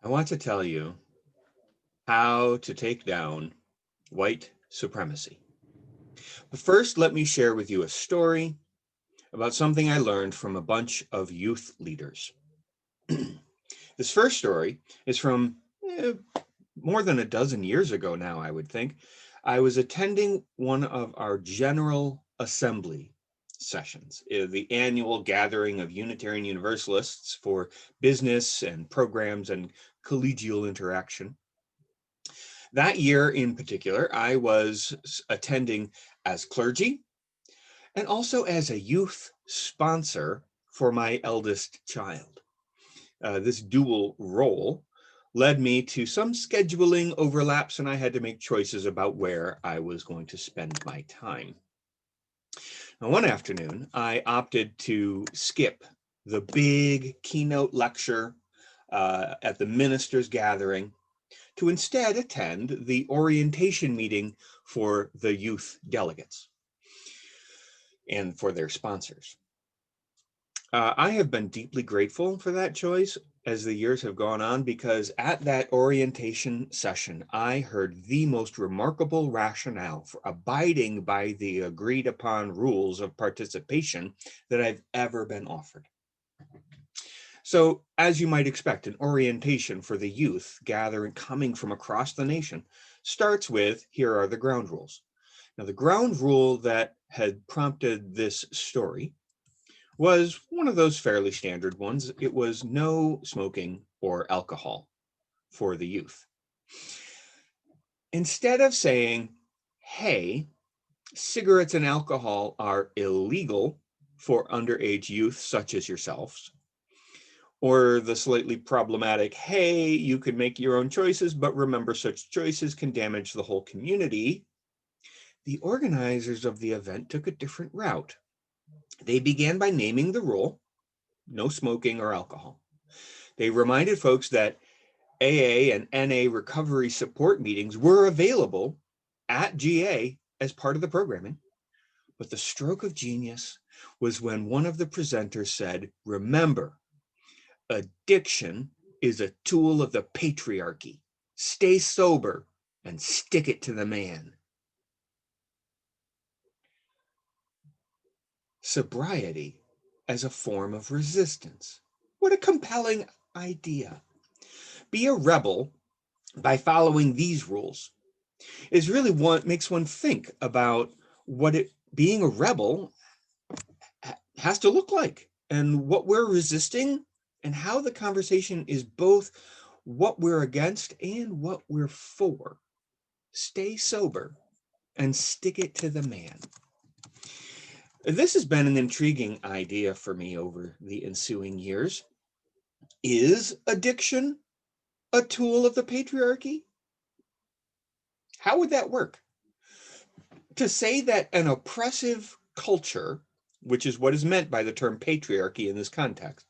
want to tell you how to take down white supremacy. But first, let me share with you a story about something I learned from a bunch of youth leaders. This first story is from more than a dozen years ago now, I would think. I was attending one of our General Assembly sessions, the annual gathering of Unitarian Universalists for business and programs and collegial interaction. That year in particular, I was attending as clergy and also as a youth sponsor for my eldest child. This dual role led me to some scheduling overlaps, and I had to make choices about where I was going to spend my time. Now, one afternoon, I opted to skip the big keynote lecture at the ministers' gathering to instead attend the orientation meeting for the youth delegates and for their sponsors. I have been deeply grateful for that choice as the years have gone on, because at that orientation session, I heard the most remarkable rationale for abiding by the agreed upon rules of participation that I've ever been offered. So, as you might expect, an orientation for the youth gathering coming from across the nation starts with, here are the ground rules. Now, the ground rule that had prompted this story was one of those fairly standard ones. It was no smoking or alcohol for the youth. Instead of saying, hey, cigarettes and alcohol are illegal for underage youth such as yourselves, or the slightly problematic, hey, you can make your own choices, but remember such choices can damage the whole community, the organizers of the event took a different route. They began by naming the rule, no smoking or alcohol. They reminded folks that AA and NA recovery support meetings were available at GA as part of the programming. But the stroke of genius was when one of the presenters said, remember, addiction is a tool of the patriarchy. Stay sober and stick it to the man. Sobriety as a form of resistance. What a compelling idea. Be a rebel by following these rules is really what makes one think about what being a rebel has to look like, and what we're resisting, and how the conversation is both what we're against and what we're for. Stay sober and stick it to the man. This has been an intriguing idea for me over the ensuing years. Is addiction a tool of the patriarchy? How would that work? To say that an oppressive culture, which is what is meant by the term patriarchy in this context,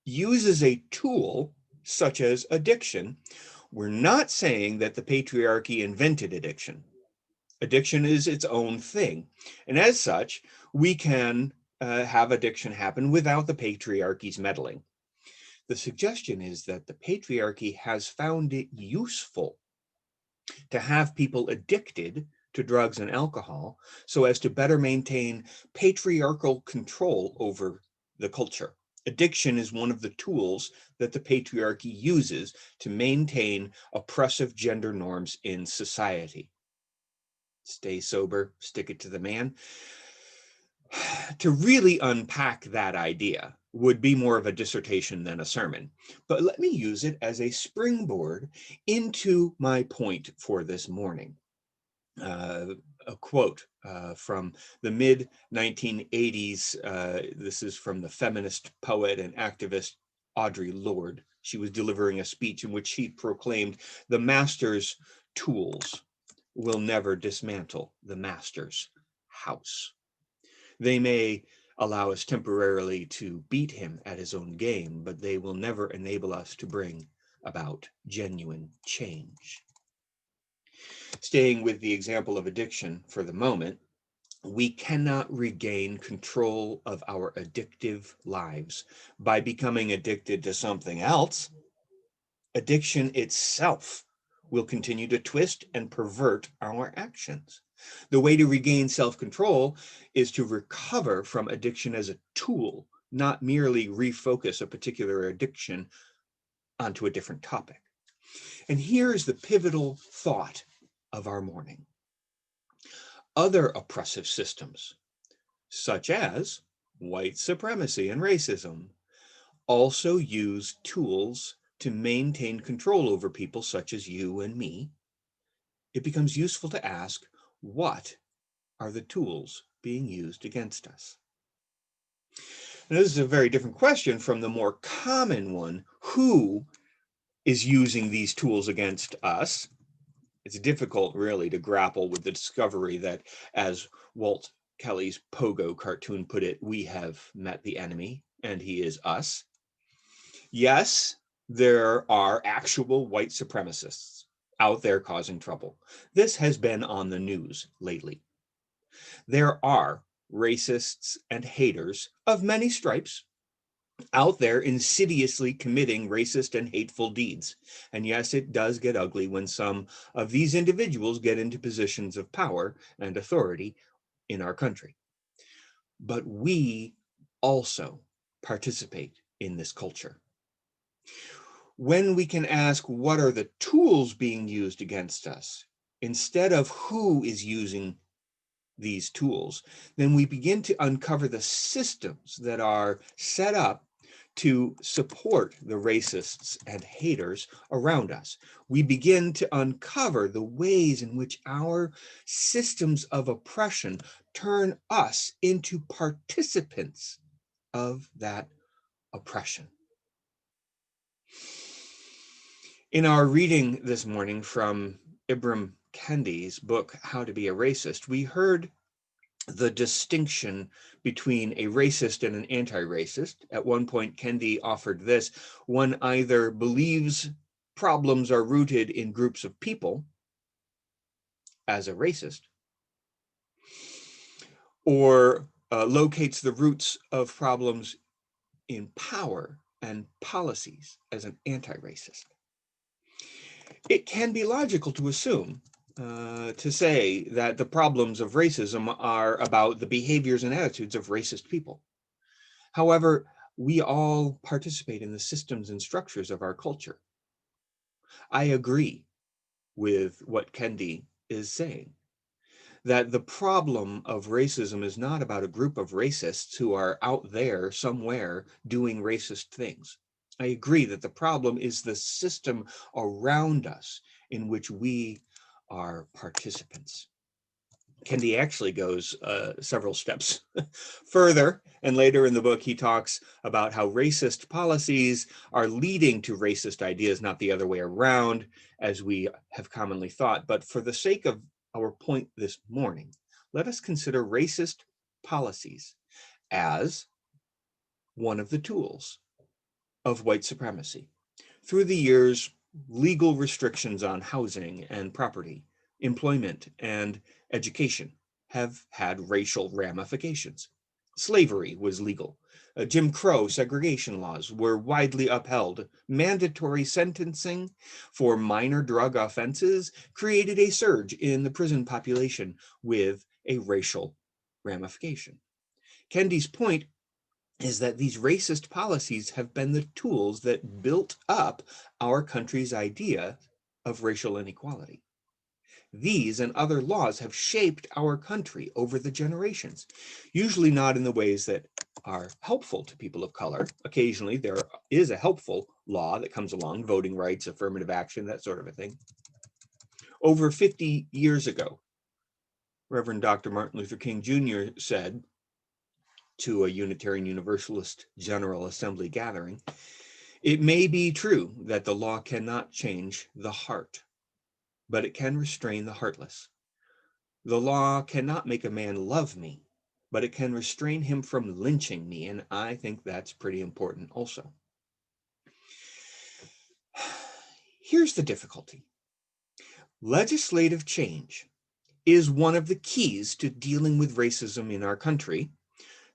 uses a tool such as addiction, we're not saying that the patriarchy invented addiction. Addiction is its own thing. And as such, we can have addiction happen without the patriarchy's meddling. The suggestion is that the patriarchy has found it useful to have people addicted to drugs and alcohol so as to better maintain patriarchal control over the culture. Addiction is one of the tools that the patriarchy uses to maintain oppressive gender norms in society. Stay sober, stick it to the man. To really unpack that idea would be more of a dissertation than a sermon, but let me use it as a springboard into my point for this morning. A quote from the mid-1980s. This is from the feminist poet and activist Audre Lorde. She was delivering a speech in which she proclaimed, "The master's tools will never dismantle the master's house. They may allow us temporarily to beat him at his own game, but they will never enable us to bring about genuine change." Staying with the example of addiction for the moment, we cannot regain control of our addictive lives by becoming addicted to something else. Addiction itself will continue to twist and pervert our actions. The way to regain self-control is to recover from addiction as a tool, not merely refocus a particular addiction onto a different topic. And here is the pivotal thought of our morning. Other oppressive systems, such as white supremacy and racism, also use tools to maintain control over people such as you and me. It becomes useful to ask, what are the tools being used against us? Now, this is a very different question from the more common one, who is using these tools against us? It's difficult, really, to grapple with the discovery that, as Walt Kelly's Pogo cartoon put it, we have met the enemy, and he is us. Yes, there are actual white supremacists out there causing trouble. This has been on the news lately. There are racists and haters of many stripes out there insidiously committing racist and hateful deeds. And yes, it does get ugly when some of these individuals get into positions of power and authority in our country. But we also participate in this culture. When we can ask, what are the tools being used against us, instead of who is using these tools, then we begin to uncover the systems that are set up to support the racists and haters around us. We begin to uncover the ways in which our systems of oppression turn us into participants of that oppression. In our reading this morning from Ibram Kendi's book, How to Be a Racist, we heard the distinction between a racist and an anti-racist. At one point, Kendi offered this: one either believes problems are rooted in groups of people as a racist, or locates the roots of problems in power and policies as an anti-racist. It can be logical to assume, to say that the problems of racism are about the behaviors and attitudes of racist people. However, we all participate in the systems and structures of our culture. I agree with what Kendi is saying, that the problem of racism is not about a group of racists who are out there somewhere doing racist things. I agree that the problem is the system around us in which we are participants. Kendi actually goes several steps further, and later in the book he talks about how racist policies are leading to racist ideas, not the other way around, as we have commonly thought. But for the sake of our point this morning, let us consider racist policies as one of the tools of white supremacy. Through the years, legal restrictions on housing and property, employment and education have had racial ramifications. Slavery was legal. Jim Crow segregation laws were widely upheld. Mandatory sentencing for minor drug offenses created a surge in the prison population with a racial ramification. Kendi's point is that these racist policies have been the tools that built up our country's idea of racial inequality. These and other laws have shaped our country over the generations, usually not in the ways that are helpful to people of color. Occasionally, there is a helpful law that comes along, voting rights, affirmative action, that sort of a thing. Over 50 years ago, Reverend Dr. Martin Luther King Jr. said to a Unitarian Universalist General Assembly gathering, "It may be true that the law cannot change the heart, but it can restrain the heartless. The law cannot make a man love me, but it can restrain him from lynching me." And I think that's pretty important also. Here's the difficulty. Legislative change is one of the keys to dealing with racism in our country.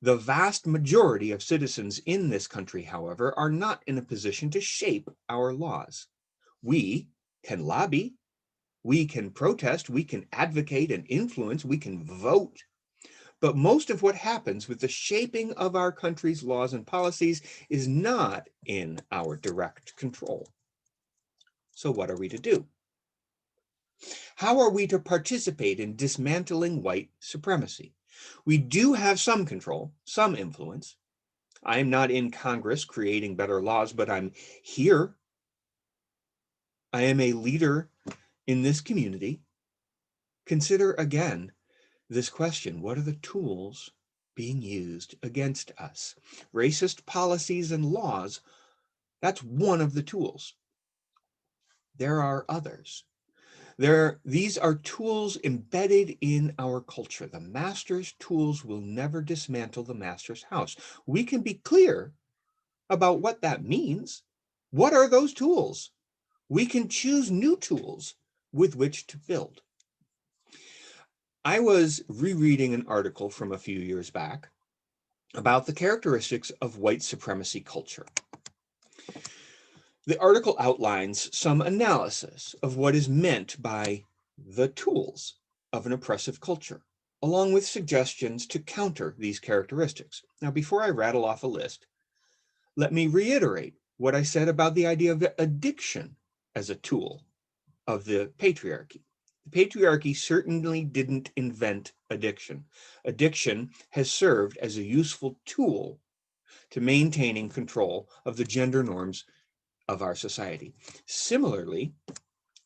The vast majority of citizens in this country, however, are not in a position to shape our laws. We can lobby, we can protest, we can advocate and influence, we can vote. But most of what happens with the shaping of our country's laws and policies is not in our direct control. So what are we to do? How are we to participate in dismantling white supremacy? We do have some control, some influence. I am not in Congress creating better laws, but I'm here. I am a leader in this community. Consider again this question: what are the tools being used against us? Racist policies and laws, that's one of the tools. There are others. These are tools embedded in our culture. The master's tools will never dismantle the master's house. We can be clear about what that means. What are those tools? We can choose new tools with which to build. I was rereading an article from a few years back about the characteristics of white supremacy culture. The article outlines some analysis of what is meant by the tools of an oppressive culture, along with suggestions to counter these characteristics. Now, before I rattle off a list, let me reiterate what I said about the idea of addiction as a tool of the patriarchy. The patriarchy certainly didn't invent addiction. Addiction has served as a useful tool to maintaining control of the gender norms of our society. Similarly,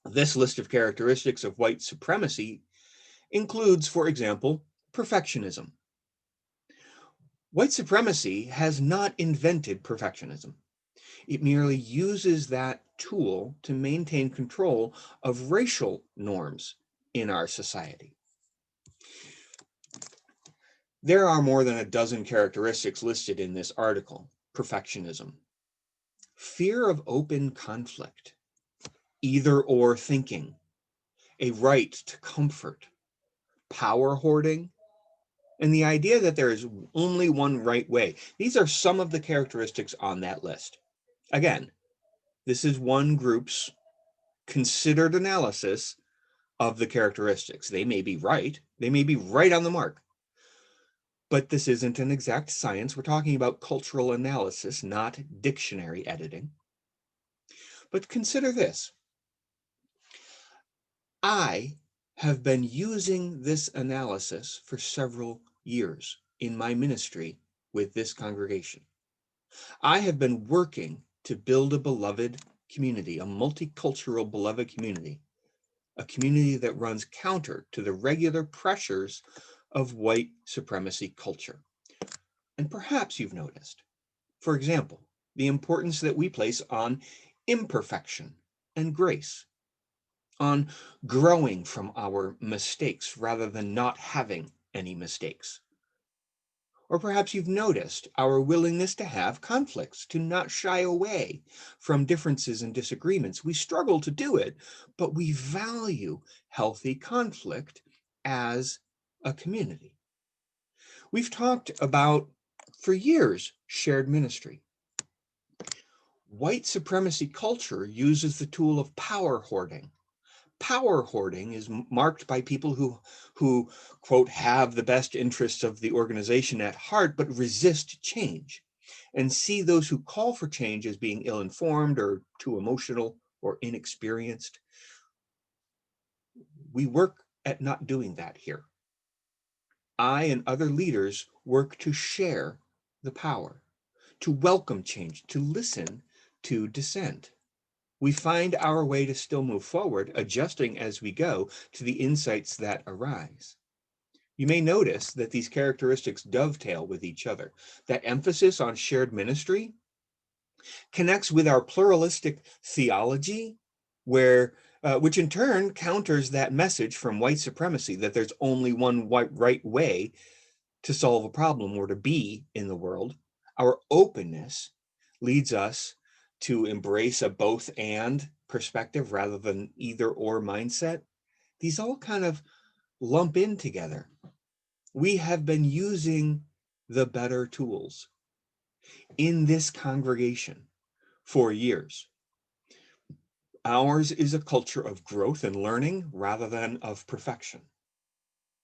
this list of characteristics of white supremacy includes, for example, perfectionism. White supremacy has not invented perfectionism. It merely uses that tool to maintain control of racial norms in our society. There are more than a dozen characteristics listed in this article. Perfectionism, fear of open conflict, either-or thinking, a right to comfort, power hoarding, and the idea that there is only one right way. These are some of the characteristics on that list. Again, this is one group's considered analysis of the characteristics. They may be right on the mark, but this isn't an exact science. We're talking about cultural analysis, not dictionary editing. But consider this. I have been using this analysis for several years in my ministry with this congregation. I have been working to build a beloved community, a multicultural beloved community, a community that runs counter to the regular pressures of white supremacy culture. And perhaps you've noticed, for example, the importance that we place on imperfection and grace, on growing from our mistakes rather than not having any mistakes. Or perhaps you've noticed our willingness to have conflicts, to not shy away from differences and disagreements. We struggle to do it, but we value healthy conflict as a community. We've talked about, for years, shared ministry. White supremacy culture uses the tool of power hoarding. Power hoarding is marked by people who, quote, have the best interests of the organization at heart, but resist change and see those who call for change as being ill-informed or too emotional or inexperienced. We work at not doing that here. I and other leaders work to share the power, to welcome change, to listen to dissent. We find our way to still move forward, adjusting as we go to the insights that arise. You may notice that these characteristics dovetail with each other. That emphasis on shared ministry connects with our pluralistic theology, which in turn counters that message from white supremacy that there's only one right way to solve a problem or to be in the world. Our openness leads us to embrace a both and perspective rather than either or mindset. These all kind of lump in together. We have been using the better tools in this congregation for years. Ours is a culture of growth and learning rather than of perfection,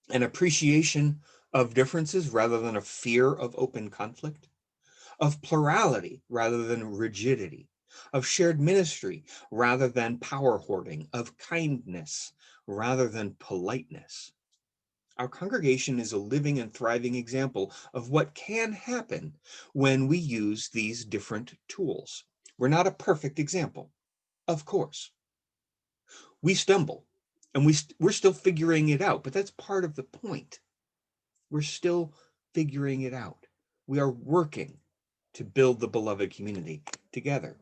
an appreciation of differences rather than a fear of open conflict, of plurality rather than rigidity, of shared ministry rather than power hoarding, of kindness rather than politeness. Our congregation is a living and thriving example of what can happen when we use these different tools. We're not a perfect example, of course. We stumble and we're still figuring it out, but that's part of the point. We're still figuring it out. We are working to build the beloved community together.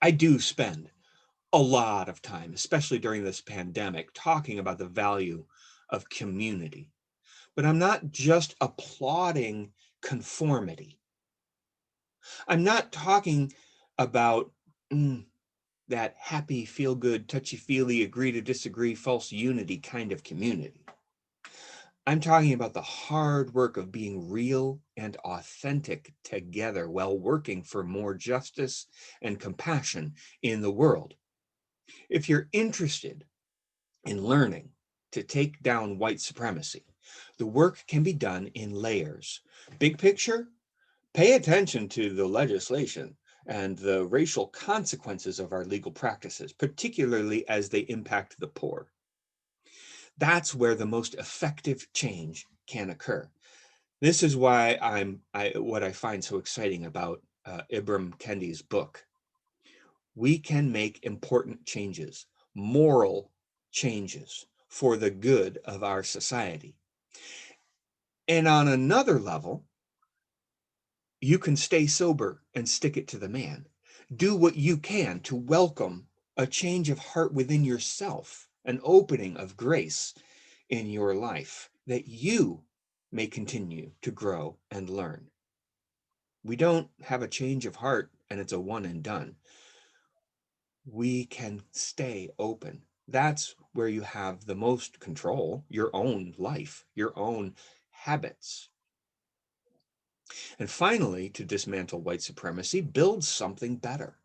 I do spend a lot of time, especially during this pandemic, talking about the value of community. But I'm not just applauding conformity. I'm not talking about that happy, feel good, touchy feely, agree to disagree, false unity kind of community. I'm talking about the hard work of being real and authentic together while working for more justice and compassion in the world. If you're interested in learning to take down white supremacy, the work can be done in layers. Big picture, pay attention to the legislation and the racial consequences of our legal practices, particularly as they impact the poor. That's where the most effective change can occur. This is why what I find so exciting about Ibram Kendi's book. We can make important changes, moral changes for the good of our society. And on another level, you can stay sober and stick it to the man. Do what you can to welcome a change of heart within yourself, an opening of grace in your life, that you may continue to grow and learn. We don't have a change of heart and it's a one and done. We can stay open. That's where you have the most control, your own life, your own habits. And finally, to dismantle white supremacy, build something better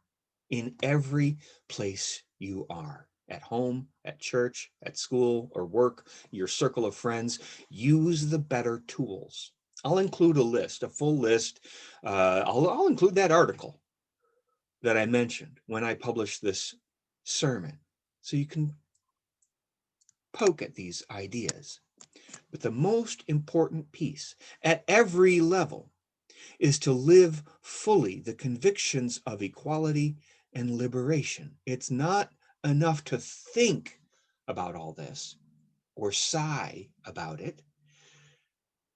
in every place you are. At home, at church, at school or work, your circle of friends, use the better tools. I'll include a list, a full list. I'll include that article that I mentioned when I publish this sermon, so you can poke at these ideas. But the most important piece at every level is to live fully the convictions of equality and liberation. It's not enough to think about all this or sigh about it.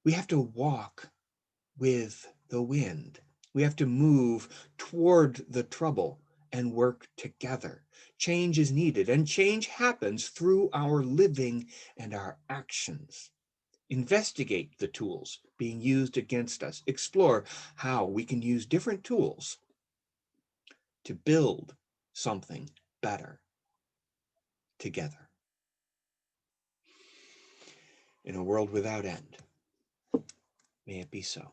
We have to walk with the wind. We have to move toward the trouble and work together. Change is needed, and change happens through our living and our actions. Investigate the tools being used against us. Explore how we can use different tools to build something better together. In a world without end, may it be so.